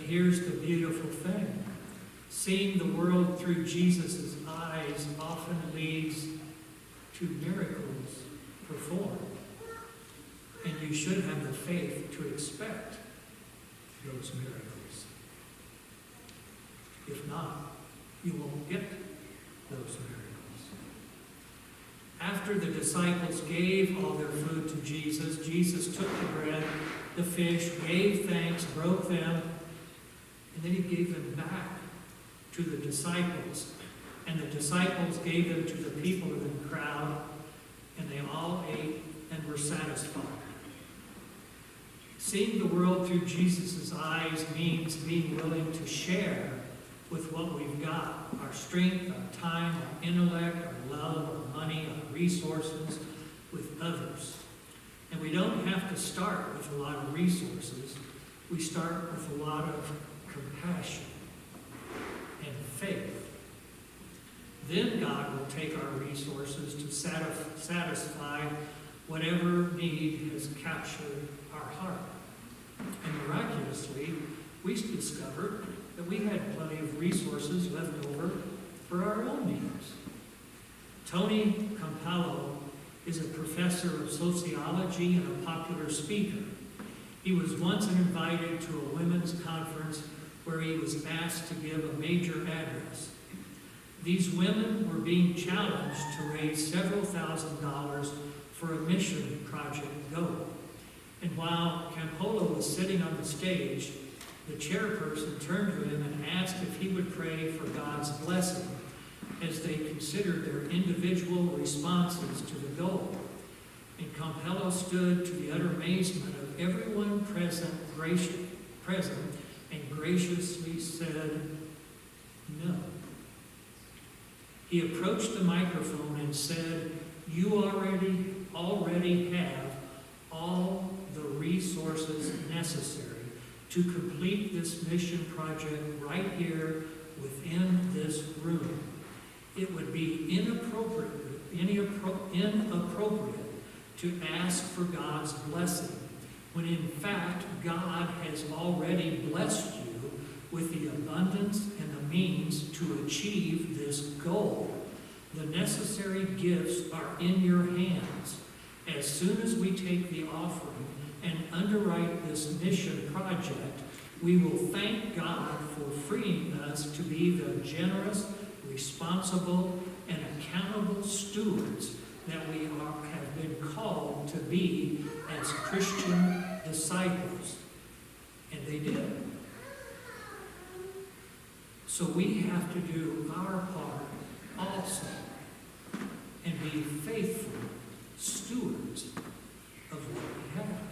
here's the beautiful thing. Seeing the world through Jesus' eyes often leads to miracles performed. And you should have the faith to expect those miracles. If not, you won't get those miracles. After the disciples gave all their food to Jesus, Jesus took the bread, the fish, gave thanks, broke them, and then he gave them back to the disciples. And the disciples gave them to the people of the crowd, and they all ate and were satisfied. Seeing the world through Jesus' eyes means being willing to share with what we've got, our strength, our time, our intellect, our love, our money, our resources, with others. And we don't have to start with a lot of resources. We start with a lot of compassion and faith. Then God will take our resources to satisfy whatever need has captured our heart. And miraculously, we discovered that we had plenty of resources left over for our own needs. Tony Campello is a professor of sociology and a popular speaker. He was once invited to a women's conference where he was asked to give a major address. These women were being challenged to raise several $1,000s for a mission project goal. And while Campolo was sitting on the stage, the chairperson turned to him and asked if he would pray for God's blessing as they considered their individual responses to the goal. And Campello stood to the utter amazement of everyone present and graciously said, "No." He approached the microphone and said, "You already have all the resources necessary to complete this mission project right here within this room. It would be inappropriate to ask for God's blessing, when in fact God has already blessed you with the abundance and the means to achieve this goal. The necessary gifts are in your hands. As soon as we take the offering and underwrite this mission project, we will thank God for freeing us to be the generous, responsible, and accountable stewards that we have been called to be as Christian disciples." And they did. So we have to do our part also and be faithful stewards of what we have.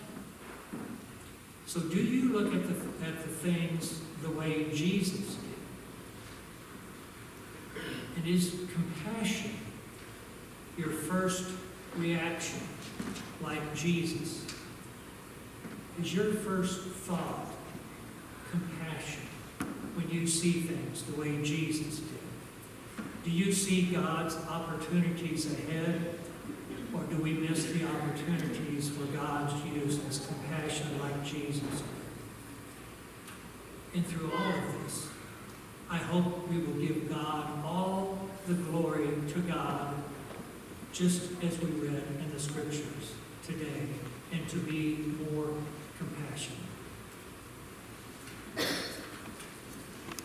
So do you look at the things the way Jesus did? And is compassion your first reaction like Jesus? Is your first thought compassion when you see things the way Jesus did? Do you see God's opportunities ahead, or do we miss the opportunities for God to use His compassion like Jesus did? And through all of this, I hope we will give God all the glory to God, just as we read in the Scriptures today, and to be more compassionate.